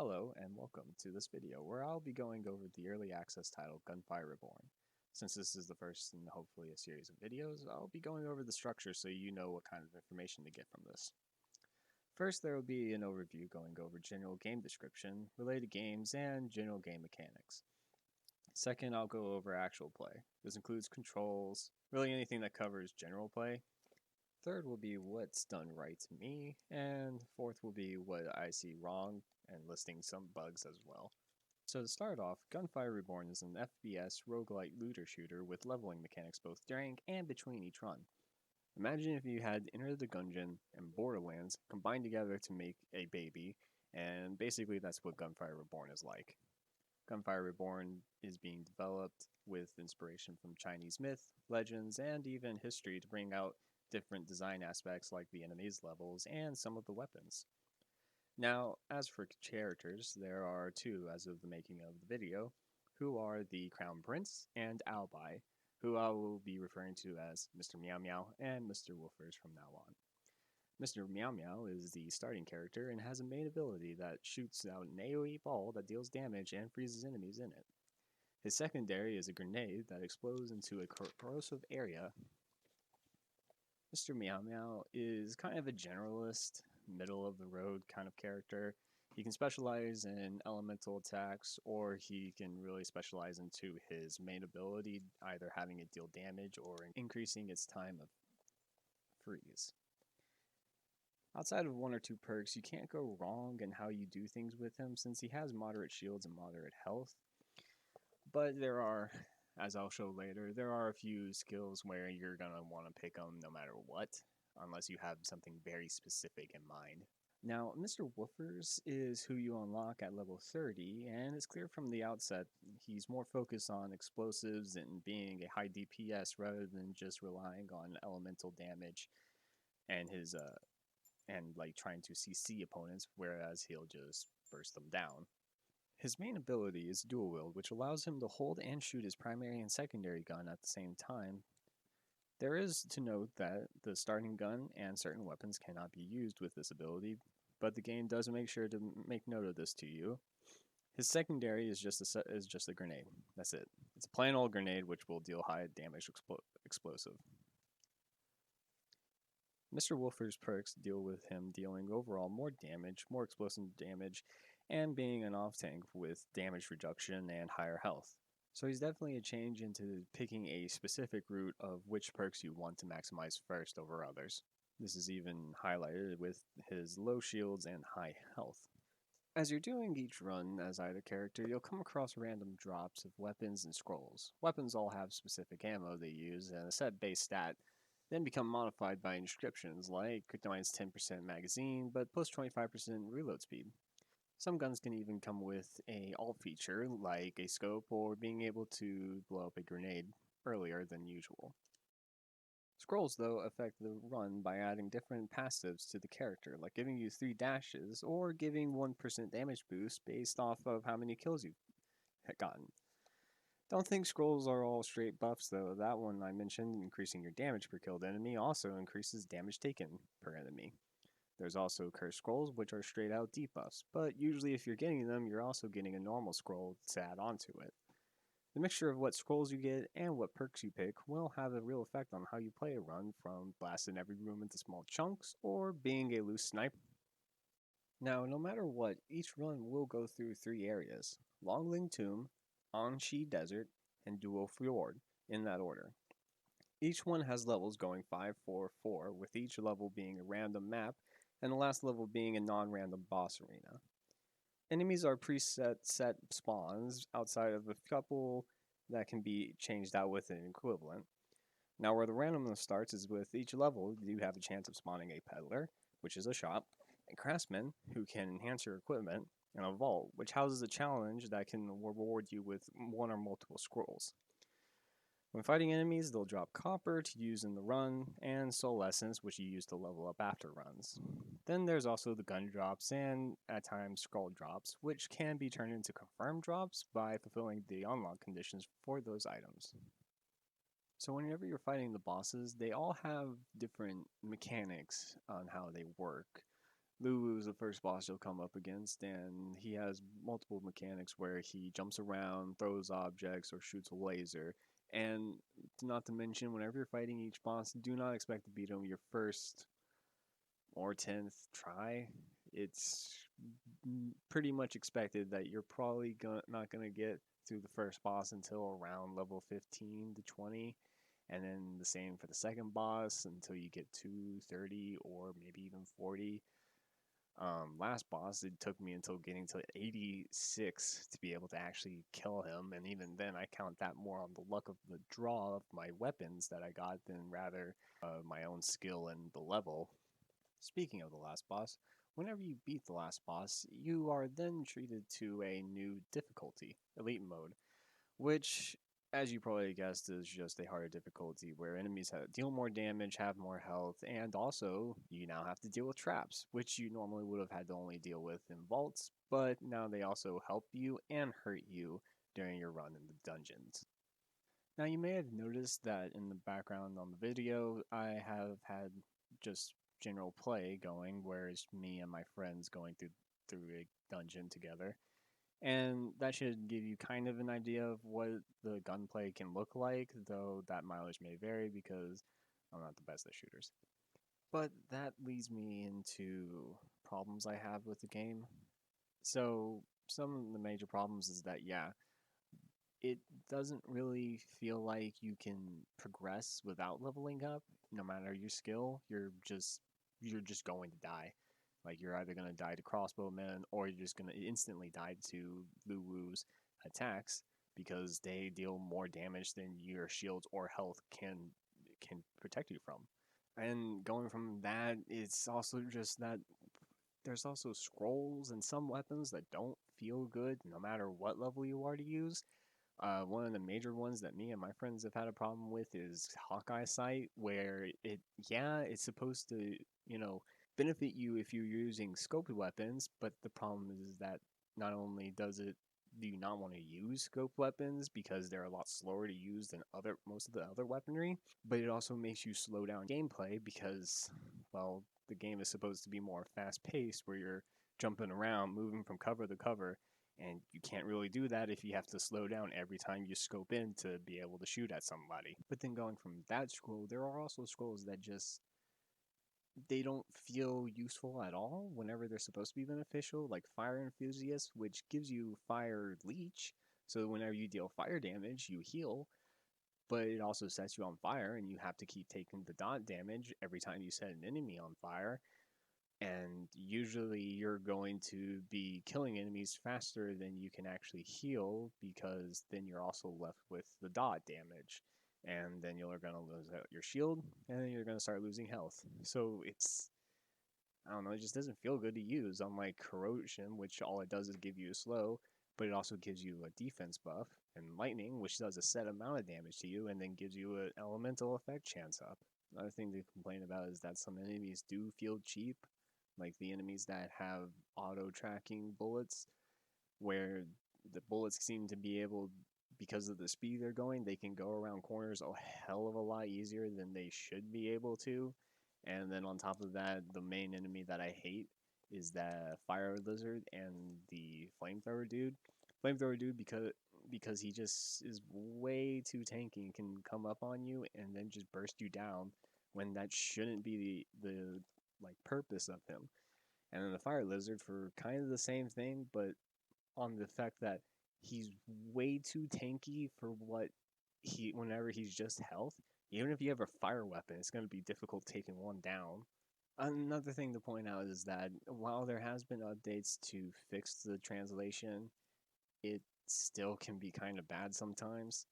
Hello and welcome to this video where I'll be going over the early access title Gunfire Reborn. Since this is the first in hopefully a series of videos, I'll be going over the structure so you know what kind of information to get from this. First, there will be an overview going over general game description, related games, and general game mechanics. Second, I'll go over actual play. This includes controls, really anything that covers general play. Third will be what's done right to me, and fourth will be what I see wrong, and listing some bugs as well. So to start off, Gunfire Reborn is an FPS roguelite looter shooter with leveling mechanics both during and between each run. Imagine if you had Enter the Gungeon and Borderlands combined together to make a baby, and basically that's what Gunfire Reborn is like. Gunfire Reborn is being developed with inspiration from Chinese myth, legends, and even history to bring out different design aspects like the enemies' levels and some of the weapons. Now, as for characters, there are two as of the making of the video, who are the Crown Prince and Albai, who I will be referring to as Mr. Meow Meow and Mr. Woofers from now on. Mr. Meow Meow is the starting character and has a main ability that shoots out an AoE ball that deals damage and freezes enemies in it. His secondary is a grenade that explodes into a corrosive area. Mr. Meow Meow is kind of a generalist, middle of the road kind of character. He can specialize in elemental attacks, or he can really specialize into his main ability, either having it deal damage or increasing its time of freeze. Outside of one or two perks, you can't go wrong in how you do things with him since he has moderate shields and moderate health. But there are, as I'll show later, there are a few skills where you're going to want to pick them no matter what, unless you have something very specific in mind. Now, Mr. Woofers is who you unlock at level 30, and it's clear from the outset he's more focused on explosives and being a high DPS rather than just relying on elemental damage and his like trying to CC opponents, whereas he'll just burst them down. His main ability is dual wield, which allows him to hold and shoot his primary and secondary gun at the same time. There is to note that the starting gun and certain weapons cannot be used with this ability, but the game does make sure to make note of this to you. His secondary is just a grenade. That's it. It's a plain old grenade which will deal high damage explosive. Mr. Wolfer's perks deal with him dealing overall more damage, more explosive damage, and being an off-tank with damage reduction and higher health. So he's definitely a change into picking a specific route of which perks you want to maximize first over others. This is even highlighted with his low shields and high health. As you're doing each run as either character, you'll come across random drops of weapons and scrolls. Weapons all have specific ammo they use and a set base stat, then become modified by inscriptions like minus 10% magazine, but plus 25% reload speed. Some guns can even come with a alt feature like a scope or being able to blow up a grenade earlier than usual. Scrolls, though, affect the run by adding different passives to the character, like giving you 3 dashes or giving 1% damage boost based off of how many kills you've gotten. Don't think scrolls are all straight buffs though. That one I mentioned, increasing your damage per killed enemy, also increases damage taken per enemy. There's also cursed scrolls, which are straight out debuffs, but usually if you're getting them, you're also getting a normal scroll to add onto it. The mixture of what scrolls you get and what perks you pick will have a real effect on how you play a run, from blasting every room into small chunks or being a loose sniper. Now, no matter what, each run will go through 3 areas: Longling Tomb, Anshi Desert, and Duo Fjord, in that order. Each one has levels going 5, 4, 4, with each level being a random map, and the last level being a non-random boss arena. Enemies are preset set spawns outside of a couple that can be changed out with an equivalent. Now where the randomness starts is with each level you have a chance of spawning a peddler, which is a shop, a craftsman, who can enhance your equipment, and a vault, which houses a challenge that can reward you with one or multiple scrolls. When fighting enemies, they'll drop copper to use in the run, and soul essence, which you use to level up after runs. Then there's also the gun drops, and at times scroll drops, which can be turned into confirmed drops by fulfilling the unlock conditions for those items. So whenever you're fighting the bosses, they all have different mechanics on how they work. Lulu is the first boss you'll come up against, and he has multiple mechanics where he jumps around, throws objects, or shoots a laser. And not to mention, whenever you're fighting each boss, do not expect to beat him your first or 10th try. It's pretty much expected that you're probably not going to get through the first boss until around level 15 to 20. And then the same for the second boss until you get to 30 or maybe even 40. Last boss, it took me until getting to 86 to be able to actually kill him, and even then I count that more on the luck of the draw of my weapons that I got than rather my own skill and the level. Speaking of the last boss, whenever you beat the last boss, you are then treated to a new difficulty, Elite Mode, which, as you probably guessed, is just a harder difficulty where enemies deal more damage, have more health, and also you now have to deal with traps, which you normally would have had to only deal with in vaults, but now they also help you and hurt you during your run in the dungeons. Now you may have noticed that in the background on the video, I have had just general play going, where it's me and my friends going through a dungeon together. And that should give you kind of an idea of what the gunplay can look like, though that mileage may vary because I'm not the best at shooters. But that leads me into problems I have with the game. So, some of the major problems is that, yeah, it doesn't really feel like you can progress without leveling up. No matter your skill, you're just going to die. Like you're either gonna die to crossbowmen or you're just gonna instantly die to Lulu's attacks because they deal more damage than your shields or health can protect you from. And going from that, it's also just that there's also scrolls and some weapons that don't feel good no matter what level you are to use. One of the major ones that me and my friends have had a problem with is Hawkeye Sight, where it's supposed to, benefit you if you're using scoped weapons, but the problem is that not only do you not want to use scoped weapons because they're a lot slower to use than most of the other weaponry, but it also makes you slow down gameplay because, well, the game is supposed to be more fast paced where you're jumping around, moving from cover to cover, and you can't really do that if you have to slow down every time you scope in to be able to shoot at somebody. But then going from that scroll, there are also scrolls that just they don't feel useful at all whenever they're supposed to be beneficial, like Fire Enthusiast, which gives you Fire Leech, so whenever you deal fire damage, you heal, but it also sets you on fire, and you have to keep taking the dot damage every time you set an enemy on fire, and usually you're going to be killing enemies faster than you can actually heal because then you're also left with the dot damage, and then you're going to lose out your shield, and then you're going to start losing health. So I don't know, it just doesn't feel good to use, unlike Corrosion, which all it does is give you a slow, but it also gives you a defense buff, and Lightning, which does a set amount of damage to you and then gives you an elemental effect chance up. Another thing to complain about is that some enemies do feel cheap, like the enemies that have auto tracking bullets, where the bullets seem to be able, because of the speed they're going, they can go around corners a hell of a lot easier than they should be able to. And then on top of that, the main enemy that I hate is that fire lizard and the flamethrower dude. Flamethrower dude because he just is way too tanky and can come up on you and then just burst you down when that shouldn't be the like purpose of him. And then the fire lizard for kind of the same thing, but on the fact that he's way too tanky for whenever he's just health. Even if you have a fire weapon, it's going to be difficult taking one down. Another thing to point out is that while there has been updates to fix the translation, it still can be kind of bad sometimes.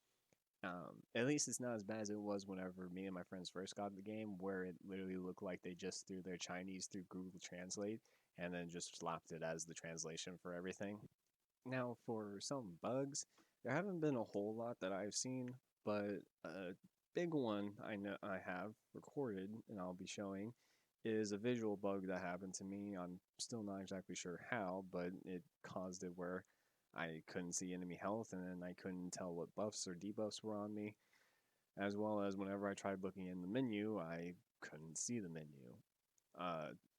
At least it's not as bad as it was whenever me and my friends first got the game, where it literally looked like they just threw their Chinese through Google Translate and then just slapped it as the translation for everything. Now, for some bugs, there haven't been a whole lot that I've seen, but a big one I know I have recorded and I'll be showing is a visual bug that happened to me. I'm still not exactly sure how, but it caused it where I couldn't see enemy health and then I couldn't tell what buffs or debuffs were on me, as well as whenever I tried looking in the menu, I couldn't see the menu.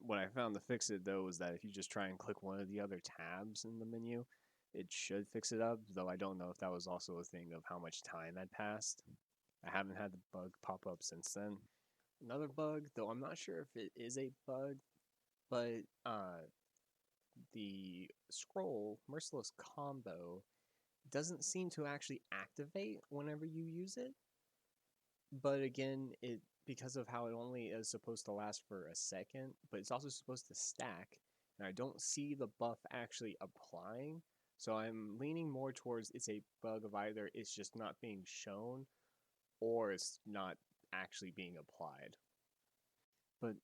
What I found to fix it though was that if you just try and click one of the other tabs in the menu, it should fix it up, though I don't know if that was also a thing of how much time had passed. I haven't had the bug pop up since then. Another bug, though I'm not sure if it is a bug, but the scroll merciless combo doesn't seem to actually activate whenever you use it. But again, it because of how it only is supposed to last for a second, but it's also supposed to stack, and I don't see the buff actually applying. So I'm leaning more towards it's a bug of either it's just not being shown or it's not actually being applied. But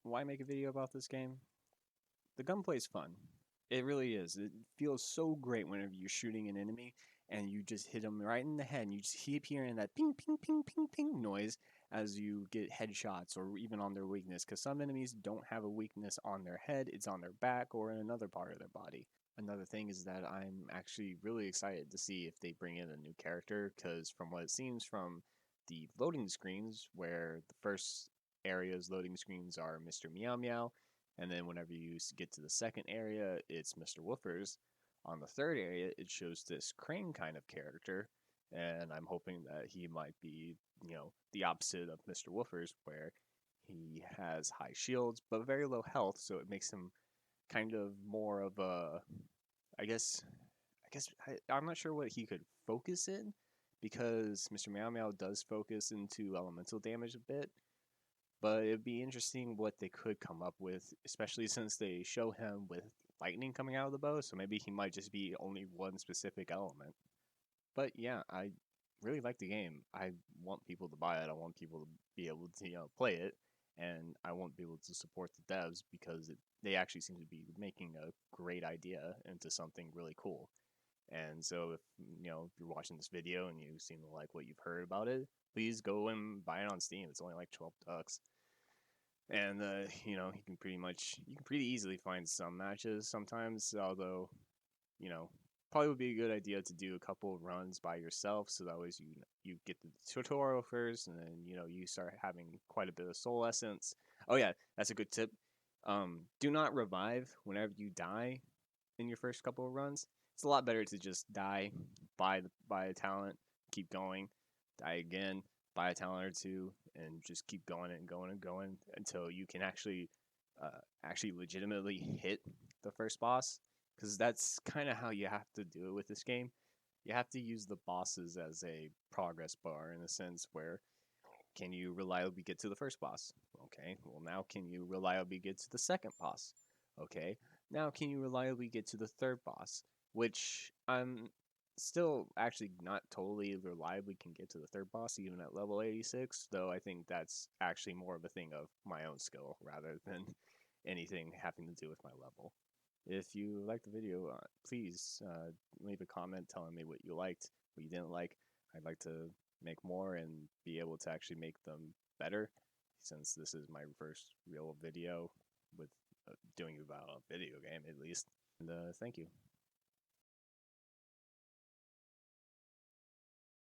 why make a video about this game? The gunplay is fun. It really is. It feels so great whenever you're shooting an enemy and you just hit them right in the head and you just keep hearing that ping, ping, ping, ping, ping noise as you get headshots or even on their weakness, because some enemies don't have a weakness on their head, it's on their back or in another part of their body. Another thing is that I'm actually really excited to see if they bring in a new character, because from what it seems from the loading screens, where the first area's loading screens are Mr. Meow Meow, and then whenever you get to the second area, it's Mr. Woofers. On the third area, it shows this Crane kind of character, and I'm hoping that he might be, the opposite of Mr. Woofers, where he has high shields but very low health, so it makes him kind of more of a, I'm not sure what he could focus in, because Mr. Meow Meow does focus into elemental damage a bit, but it'd be interesting what they could come up with, especially since they show him with lightning coming out of the bow, so maybe he might just be only one specific element. But yeah, I really like the game. I want people to buy it. I want people to be able to play it, and I want people to support the devs because they actually seem to be making a great idea into something really cool. And so if if you're watching this video and you seem to like what you've heard about it, please go and buy it on Steam. It's only like $12. And you can pretty easily find some matches sometimes, although you probably would be a good idea to do a couple of runs by yourself, so that way you get the tutorial first, and then you start having quite a bit of soul essence. Oh yeah, that's a good tip. Do not revive whenever you die in your first couple of runs. It's a lot better to just die, buy a talent, keep going, die again, buy a talent or two, and just keep going and going and going until you can actually legitimately hit the first boss. Because that's kind of how you have to do it with this game. You have to use the bosses as a progress bar in a sense where can you reliably get to the first boss? Okay, well now can you reliably get to the second boss? Okay, now can you reliably get to the third boss? Which I'm still actually not totally reliably can get to the third boss even at level 86, though I think that's actually more of a thing of my own skill rather than anything having to do with my level. If you liked the video, please leave a comment telling me what you liked, what you didn't like. I'd like to make more and be able to actually make them better, since this is my first real video with doing about a video game at least. And thank you.